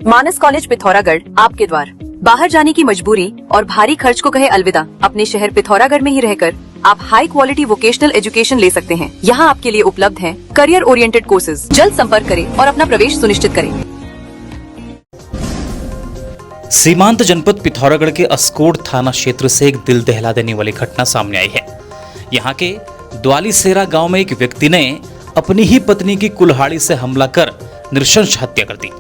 मानस college Pithoragarh आपके द्वार। बाहर जाने की मजबूरी और भारी खर्च को कहे अलविदा, अपने शहर पिथौरागढ़ में ही रहकर आप हाई क्वालिटी वोकेशनल एजुकेशन ले सकते हैं। यहाँ आपके लिए उपलब्ध हैं करियर ओरिएंटेड कोर्सेज। जल्द संपर्क करें और अपना प्रवेश सुनिश्चित करें। सीमांत जनपद पिथौरागढ़ के अस्कोट थाना क्षेत्र से एक दिल दहला देने वाली घटना सामने आई है। यहाँ के द्वालीसेरा गांव में एक व्यक्ति ने अपनी ही पत्नी की कुल्हाड़ी से हमला कर नृशंस हत्या कर दी।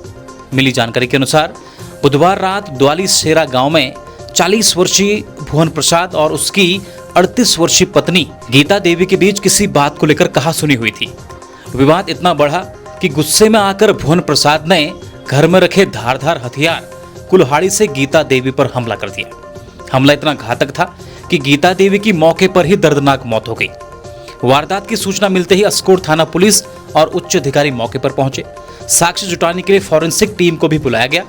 मिली जानकारी के अनुसार बुधवार रात द्वालीसेरा गांव में 40 वर्षीय भुवन प्रसाद और उसकी 38 वर्षीय पत्नी गीता देवी के बीच किसी बात को लेकर कहासुनी हुई थी। विवाद इतना बढ़ा कि गुस्से में आकर भुवन प्रसाद ने घर में रखे धारदार हथियार कुल्हाड़ी से गीता देवी पर हमला कर दिया। हमला इतना घातक था कि गीता देवी की मौके पर ही दर्दनाक मौत हो गई। वारदात की सूचना मिलते ही अस्कोट थाना पुलिस और उच्च अधिकारी मौके पर पहुंचे। साक्ष्य जुटाने के लिए फॉरेंसिक टीम को भी बुलाया गया।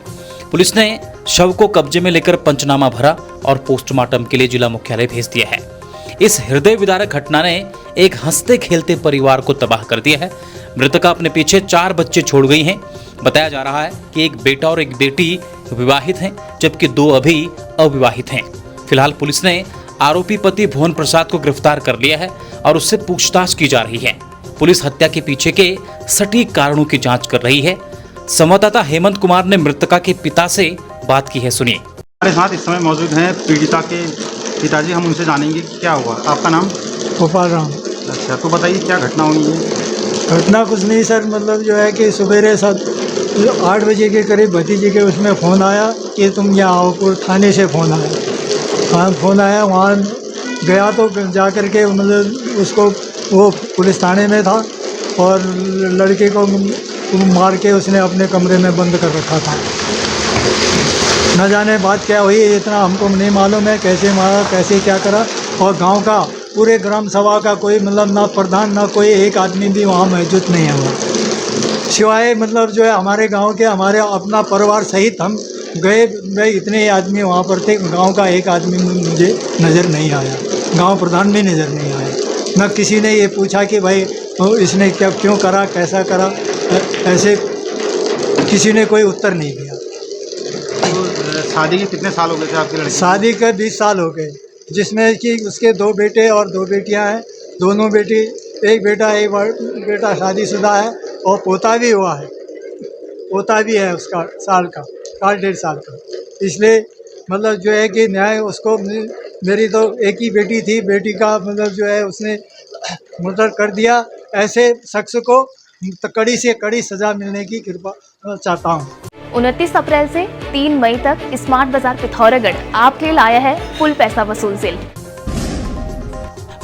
पुलिस ने शव को कब्जे में लेकर पंचनामा भरा और पोस्टमार्टम के लिए जिला मुख्यालय भेज दिया है। इस हृदय विदारक घटना ने एक हंसते खेलते परिवार को तबाह कर दिया है। मृतका अपने पीछे 4 बच्चे छोड़ गई हैं। बताया जा रहा है कि एक बेटा और एक बेटी विवाहित हैं, जबकि 2 अभी अविवाहित हैं। फिलहाल पुलिस ने आरोपी पति भुवन प्रसाद को गिरफ्तार कर लिया है और उससे पूछताछ की जा रही है। पुलिस हत्या के पीछे के सटीक कारणों की जांच कर रही है। संवाददाता हेमंत कुमार ने मृतका के पिता से बात की है, सुनिए। हमारे साथ इस समय मौजूद हैं पीड़िता के पिताजी। हम उनसे जानेंगे कि क्या हुआ। आपका नाम? गोपाल राम। अच्छा, तो बताइए क्या घटना हुई है? घटना कुछ नहीं सर, मतलब जो है कि सवेरे 8 बजे के करीब भतीजे के उसमें फ़ोन आया कि तुम यहाँ आओ। पूरे थाने से फ़ोन आया। हाँ, फ़ोन आया, वहाँ गया तो जा कर के मतलब उसको वो पुलिस थाने में था और लड़के को मार के उसने अपने कमरे में बंद कर रखा था। न जाने बात क्या हुई, इतना हमको नहीं मालूम है, कैसे मारा कैसे क्या करा। और गांव का पूरे ग्राम सभा का कोई मतलब ना प्रधान ना कोई एक आदमी भी वहाँ मौजूद नहीं है, सिवाय मतलब जो है हमारे गांव के हमारे अपना परिवार सहित हम गए इतने आदमी वहाँ पर थे। गांव का एक आदमी मुझे नज़र नहीं आया, गांव प्रधान भी नज़र नहीं आया। न किसी ने ये पूछा कि भाई इसने क्या क्यों करा कैसा करा, ऐसे किसी ने कोई उत्तर नहीं दिया। तो शादी के कितने साल हो गए थे आपकी लड़की? शादी के 20 साल हो गए, जिसमें कि उसके 2 बेटे और 2 बेटियां हैं। दोनों बेटी, एक बेटा शादीशुदा है और पोता भी हुआ है। पोता भी है उसका साल का, 1.5 साल का। इसलिए मतलब जो है कि न्याय उसको, मेरी तो एक ही बेटी थी, बेटी का मतलब जो है उसने मुर्तद कर दिया। ऐसे शख्स को कड़ी से कड़ी सजा मिलने की कृपा चाहता हूँ। 29 अप्रैल से 3 मई तक स्मार्ट बाजार पिथौरागढ़ आपके लिए लाया है फुल पैसा वसूल सेल।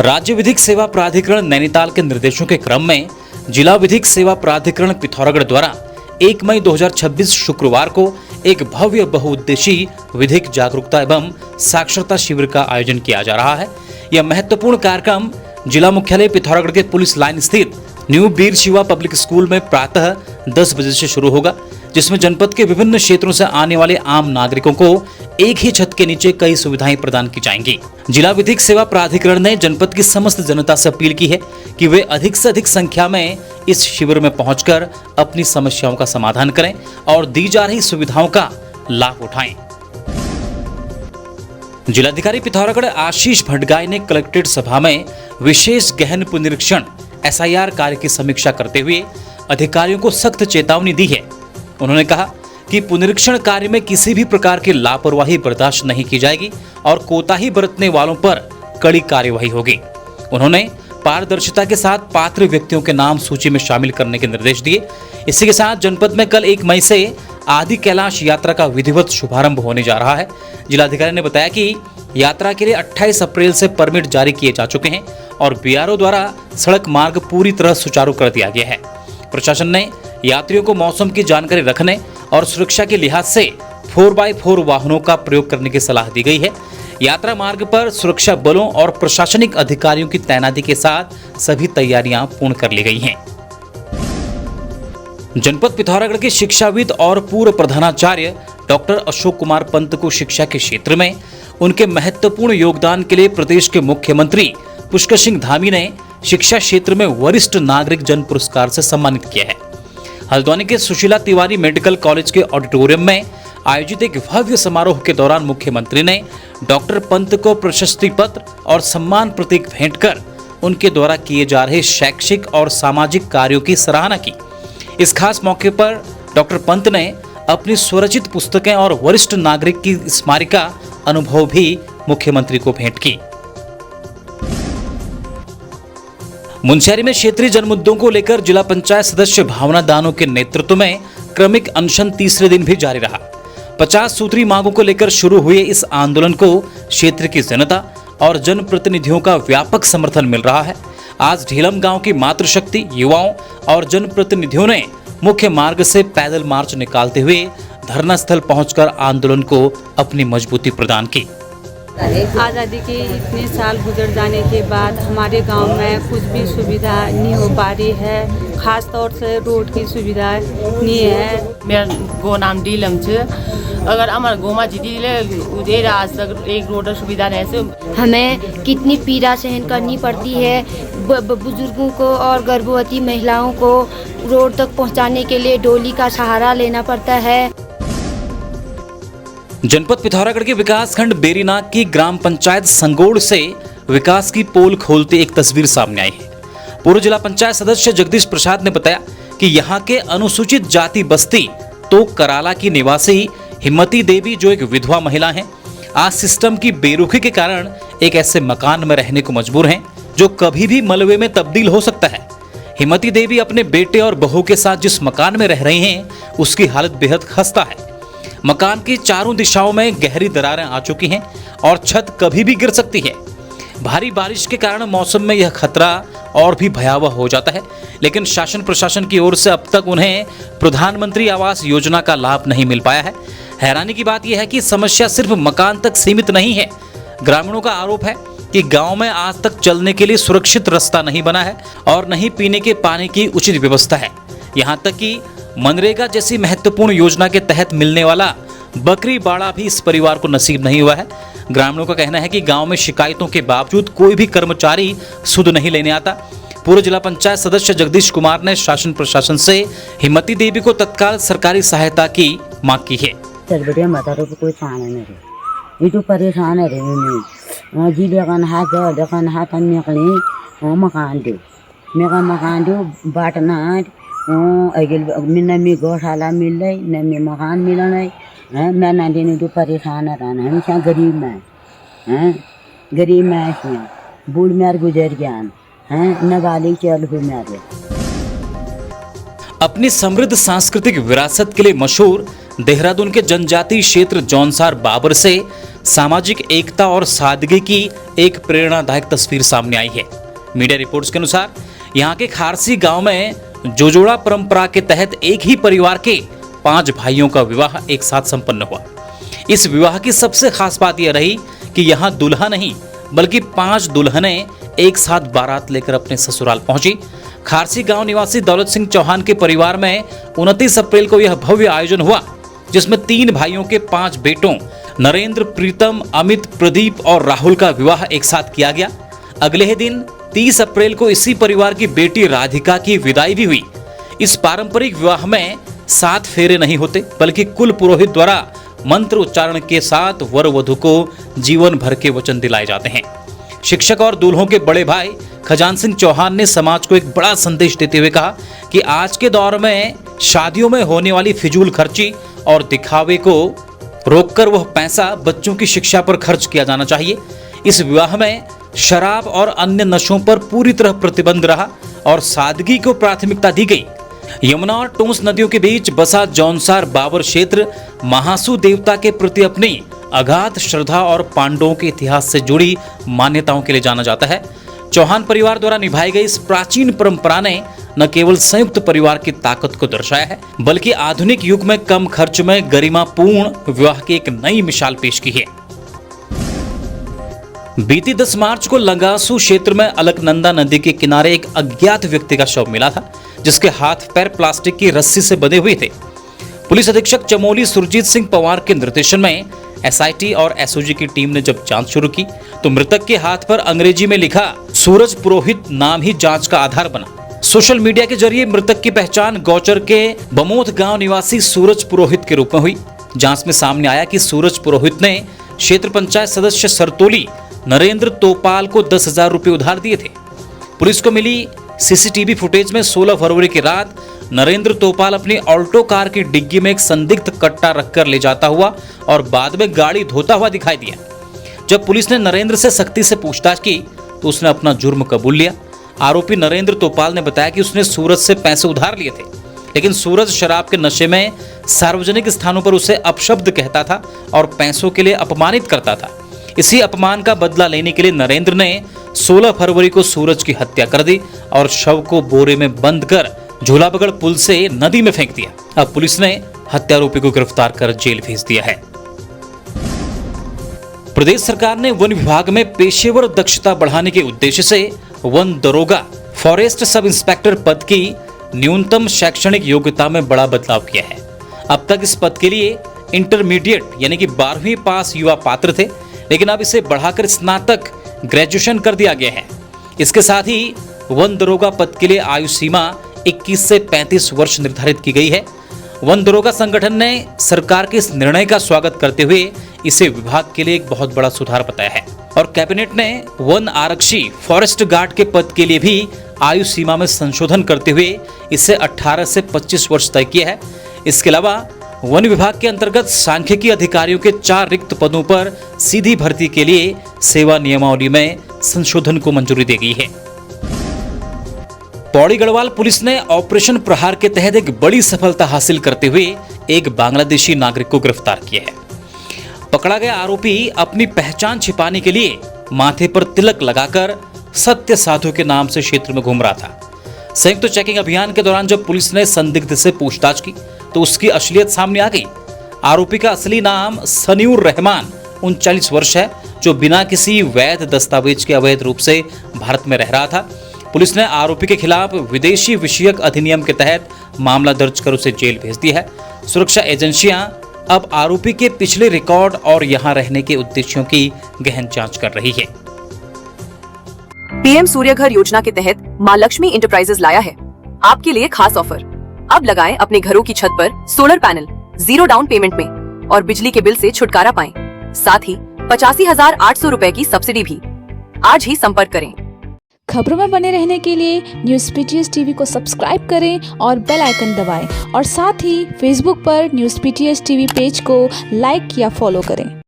राज्य विधिक सेवा प्राधिकरण नैनीताल के निर्देशों के क्रम में जिला विधिक सेवा प्राधिकरण पिथौरागढ़ द्वारा 1 मई 2026 शुक्रवार को एक भव्य बहुउद्देशीय विधिक जागरूकता एवं साक्षरता शिविर का आयोजन किया जा रहा है। यह महत्वपूर्ण कार्यक्रम जिला मुख्यालय पिथौरागढ़ के पुलिस लाइन स्थित न्यू बीर शिवा पब्लिक स्कूल में प्रातः 10 बजे से शुरू होगा, जिसमें जनपद के विभिन्न क्षेत्रों से आने वाले आम नागरिकों को एक ही छत के नीचे कई सुविधाएं प्रदान की जाएंगी। जिला विधिक सेवा प्राधिकरण ने जनपद की समस्त जनता से अपील की है कि वे अधिक से अधिक संख्या में इस शिविर में पहुंचकर अपनी समस्याओं का समाधान करें और दी जा रही सुविधाओं का लाभ उठाएं। जिलाधिकारी पिथौरागढ़ आशीष भटगाई ने कलेक्ट्रेट सभा में विशेष गहन पुनरीक्षण SIR कार्य की समीक्षा करते हुए अधिकारियों को सख्त चेतावनी दी है। उन्होंने कहा कि पुनरीक्षण कार्य में किसी भी प्रकार की लापरवाही बर्दाश्त नहीं की जाएगी और कोताही बरतने वालों पर कड़ी कार्यवाही होगी। उन्होंने पारदर्शिता के साथ पात्र व्यक्तियों के नाम सूची में शामिल करने के निर्देश दिए। इसी के साथ जनपद में कल 1 मई से आदि कैलाश यात्रा का विधिवत शुभारंभ होने जा रहा है। जिलाधिकारी ने बताया कि यात्रा के लिए 28 अप्रैल से परमिट जारी किए जा चुके हैं और BRO द्वारा सड़क मार्ग पूरी तरह सुचारू कर दिया गया है। प्रशासन ने यात्रियों को मौसम की जानकारी रखने और सुरक्षा के लिहाज से 4x4 वाहनों का प्रयोग करने की सलाह दी गई है। यात्रा मार्ग पर सुरक्षा बलों और प्रशासनिक अधिकारियों की तैनाती के साथ सभी तैयारियां पूर्ण कर ली गई हैं। जनपद पिथौरागढ़ के शिक्षाविद और पूर्व प्रधानाचार्य डॉक्टर अशोक कुमार पंत को शिक्षा के क्षेत्र में उनके महत्वपूर्ण योगदान के लिए प्रदेश के मुख्यमंत्री पुष्कर सिंह धामी ने शिक्षा क्षेत्र में वरिष्ठ नागरिक जन पुरस्कार से सम्मानित किया है। हल्द्वानी के सुशीला तिवारी मेडिकल कॉलेज के ऑडिटोरियम में आयोजित एक भव्य समारोह के दौरान मुख्यमंत्री ने डॉक्टर पंत को प्रशस्ति पत्र और सम्मान प्रतीक भेंट कर उनके द्वारा किए जा रहे शैक्षिक और सामाजिक कार्यों की सराहना की। इस खास मौके पर डॉक्टर पंत ने अपनी स्वरचित पुस्तकें और वरिष्ठ नागरिक की स्मारिका अनुभव भी मुख्यमंत्री को भेंट की। मुनस्यारी में क्षेत्रीय जनमुद्दों को लेकर जिला पंचायत सदस्य भावना दानो के नेतृत्व में क्रमिक अनशन तीसरे दिन भी जारी रहा। 50 सूत्री मांगों को लेकर शुरू हुए इस आंदोलन को क्षेत्र की जनता और जनप्रतिनिधियों का व्यापक समर्थन मिल रहा है। आज ढीलम गांव की मातृशक्ति, युवाओं और जनप्रतिनिधियों ने मुख्य मार्ग से पैदल मार्च निकालते हुए धरना स्थल पहुंचकर आंदोलन को अपनी मजबूती प्रदान की। आज़ादी के इतने साल गुजर जाने के बाद हमारे गांव में कुछ भी सुविधा नहीं हो पा रही है, खास तौर से रोड की सुविधा नहीं है। मेरा गो नाम डीलम छ, अगर हमारे गोमा जीती ले आज तक एक रोड सुविधा नहीं से। हमें कितनी पीड़ा सहन करनी पड़ती है, बुजुर्गों को और गर्भवती महिलाओं को रोड तक पहुंचाने के लिए डोली का सहारा लेना पड़ता है। जनपद पिथौरागढ़ के विकासखंड बेरीनाग की ग्राम पंचायत संगोड़ से विकास की पोल खोलते एक तस्वीर सामने आई है। पूर्व जिला पंचायत सदस्य जगदीश प्रसाद ने बताया कि यहाँ के अनुसूचित जाति बस्ती तो कराला की निवासी हिम्मती देवी, जो एक विधवा महिला हैं, आज सिस्टम की बेरुखी के कारण एक ऐसे मकान में रहने को मजबूर हैं जो कभी भी मलबे में तब्दील हो सकता है। हिम्मती देवी अपने बेटे और बहू के साथ जिस मकान में रह रही हैं, उसकी हालत बेहद खस्ता है। मकान की चारों दिशाओं में गहरी दरारें आ चुकी हैं और छत कभी भी गिर सकती है। भारी बारिश के कारण मौसम में यह खतरा और भी भयावह हो जाता है, लेकिन शासन प्रशासन की ओर से अब तक उन्हें प्रधानमंत्री आवास योजना का लाभ नहीं मिल पाया है। हैरानी की बात यह है कि समस्या सिर्फ मकान तक सीमित नहीं है। ग्रामीणों का आरोप है कि गांव में आज तक चलने के लिए सुरक्षित रास्ता नहीं बना है और नहीं पीने के पानी की उचित व्यवस्था है। यहां तक कि मनरेगा जैसी महत्वपूर्ण योजना के तहत मिलने वाला बकरी बाड़ा भी इस परिवार को नसीब नहीं हुआ है। ग्रामीणों का कहना है कि गांव में शिकायतों के बावजूद कोई भी कर्मचारी सुध नहीं लेने आता। पूर्व जिला पंचायत सदस्य जगदीश कुमार ने शासन प्रशासन से हिम्मती देवी को तत्काल सरकारी सहायता की मांग की है। कोई इटू परेशान है जी देखन हाथ मकान दो मेरा मकान दो बाटना नमी गौशाला मिल रही नमी मकान मिल रही मैं नानी तो परेशान रहना हमेशा गरीब में गरीब में बूढ़ मेर गुजर गया नाबालिग चल हुई मेरे। अपनी समृद्ध सांस्कृतिक विरासत के लिए मशहूर देहरादून के जनजातीय क्षेत्र जौनसार बाबर से सामाजिक एकता और सादगी की एक प्रेरणादायक तस्वीर सामने आई है। मीडिया रिपोर्ट्स के अनुसार यहाँ के खारसी गांव में जोजोड़ा परंपरा के तहत एक ही परिवार के 5 भाइयों का विवाह एक साथ संपन्न हुआ। इस विवाह की सबसे खास बात यह रही कि यहाँ दुल्हा नहीं बल्कि 5 दुल्हनें एक साथ बारात लेकर अपने ससुराल पहुंची। खारसी गांव निवासी दौलत सिंह चौहान के परिवार में 29 अप्रैल को यह भव्य आयोजन हुआ, जिसमें 3 भाइयों के 5 बेटों नरेंद्र, प्रीतम, अमित, प्रदीप और राहुल का विवाह एक साथ किया गया। अगले ही दिन 30 अप्रैल को इसी परिवार की बेटी राधिका की विदाई भी हुई। इस पारंपरिक विवाह में 7 फेरे नहीं होते बल्कि कुल पुरोहित द्वारा मंत्र उच्चारण के साथ वर वधु को जीवन भर के वचन दिलाए जाते हैं। शिक्षक और दूल्हों के बड़े भाई खजान सिंह चौहान ने समाज को एक बड़ा संदेश देते हुए कहा कि आज के दौर में शादियों में होने वाली फिजूल खर्ची और दिखावे को रोककर वह पैसा बच्चों की शिक्षा पर खर्च किया जाना चाहिए। इस विवाह में शराब और अन्य नशों पर पूरी तरह प्रतिबंध रहा और सादगी को प्राथमिकता दी गई। यमुना और टोंस नदियों के बीच बसा जौनसार बाबर क्षेत्र महासू देवता के प्रति अपनी अगाध श्रद्धा और पांडवों के इतिहास से जुड़ी मान्यताओं के लिए जाना जाता है। चौहान परिवार द्वारा निभाई गई इस प्राचीन परंपरा ने न केवल संयुक्त परिवार की ताकत को दर्शाया है बल्कि आधुनिक युग में कम खर्च में गरिमापूर्ण विवाह की एक नई मिसाल पेश की है। बीती 10 मार्च को लंगासू क्षेत्र में अलकनंदा नदी के किनारे एक अज्ञात व्यक्ति का शव मिला था, जिसके हाथ पैर प्लास्टिक की रस्सी से बंधे हुए थे। पुलिस अधीक्षक चमोली सुरजीत सिंह पवार के निर्देशन में एसआईटी और एसओजी की टीम ने जब जांच शुरू की तो मृतक के हाथ पर अंग्रेजी में लिखा सूरज पुरोहित नाम ही जांच का आधार बना। सोशल मीडिया के जरिए मृतक की पहचान गौचर के बमोथ गांव निवासी सूरज पुरोहित के रूप में हुई। जांच में सामने आया कि सूरज पुरोहित ने क्षेत्र पंचायत सदस्य सरतोली नरेंद्र तोपाल को 10,000 रुपए उधार दिए थे। पुलिस को मिली सीसीटीवी फुटेज में 16 फरवरी की रात नरेंद्र तोपाल अपनी ऑल्टो कार की डिग्गी में एक संदिग्ध कट्टा रखकर ले जाता हुआ और बाद में गाड़ी धोता हुआ दिखाई दिया। जब पुलिस ने नरेंद्र से सख्ती से पूछताछ की तो उसने अपना जुर्म कबूल लिया। आरोपी नरेंद्र तोपाल ने बताया कि उसने सूरज से पैसे उधार लिए थे, लेकिन सूरज शराब के नशे में सार्वजनिक स्थानों पर उसे अपशब्द कहता था और पैसों के लिए अपमानित करता था। इसी अपमान का बदला लेने के लिए नरेंद्र ने 16 फरवरी को सूरज की हत्या कर दी और शव को बोरे में बंद कर झूलाबगड़ पुल से नदी में फेंक दिया। अब पुलिस ने हत्यारोपी को गिरफ्तार कर जेल भेज दिया है। प्रदेश सरकार ने वन विभाग में पेशेवर दक्षता बढ़ाने के उद्देश्य से वन दरोगा फॉरेस्ट सब इंस्पेक्टर पद की न्यूनतम शैक्षणिक योग्यता में बड़ा बदलाव किया है। अब तक इस पद के लिए इंटरमीडिएट यानी कि 12वीं पास युवा पात्र थे, लेकिन अब इसे बढ़ाकर स्नातक ग्रेजुएशन कर दिया गया है। इसके साथ ही वन दरोगा पद के लिए आयु सीमा 21 से 35 वर्ष निर्धारित की गई है। वन दरोगा संगठन ने सरकार के इस निर्णय का स्वागत करते हुए इसे विभाग के लिए एक बहुत बड़ा सुधार बताया है और कैबिनेट ने वन आरक्षी फॉरेस्ट गार्ड के पद के लिए भी आयु सीमा में संशोधन करते हुए इसे 18 से 25 वर्ष तय किया है। इसके अलावा वन विभाग के अंतर्गत सांख्यिकी अधिकारियों के 4 रिक्त पदों पर सीधी भर्ती के लिए सेवा नियमावली में संशोधन को मंजूरी दी गई है। पौड़ी गढ़वाल पुलिस ने ऑपरेशन प्रहार के तहत एक बड़ी सफलता हासिल करते हुए एक बांग्लादेशी नागरिक को गिरफ्तार किया है। पकड़ा गया आरोपी अपनी पहचान छिपाने के लिए माथे पर तिलक लगाकर सत्य साधु के नाम से क्षेत्र में घूम रहा था। संयुक्त चेकिंग अभियान के दौरान जब पुलिस ने संदिग्ध से पूछताछ की तो उसकी असलियत सामने आ गई। आरोपी का असली नाम सनीउर रहमान 39 वर्ष है, जो बिना किसी वैध दस्तावेज के अवैध रूप से भारत में रह रहा था। पुलिस ने आरोपी के खिलाफ विदेशी विषयक अधिनियम के तहत मामला दर्ज कर उसे जेल भेज दिया है। सुरक्षा एजेंसियां अब आरोपी के पिछले रिकॉर्ड और यहां रहने के उद्देश्यों की गहन जांच कर रही है। पीएम सूर्य घर योजना के तहत मां लक्ष्मी इंटरप्राइजेज लाया है आपके लिए खास ऑफर। अब लगाएं अपने घरों की छत पर सोलर पैनल 0 डाउन पेमेंट में और बिजली के बिल से छुटकारा पाएं। साथ ही 85,800 रुपए की सब्सिडी भी। आज ही संपर्क करें। खबरों में बने रहने के लिए न्यूज़ पीटीएस टीवी को सब्सक्राइब करें और बेल आइकन दबाएं और साथ ही फेसबुक पर न्यूज़ पीटीएस टीवी पेज को लाइक या फॉलो करें।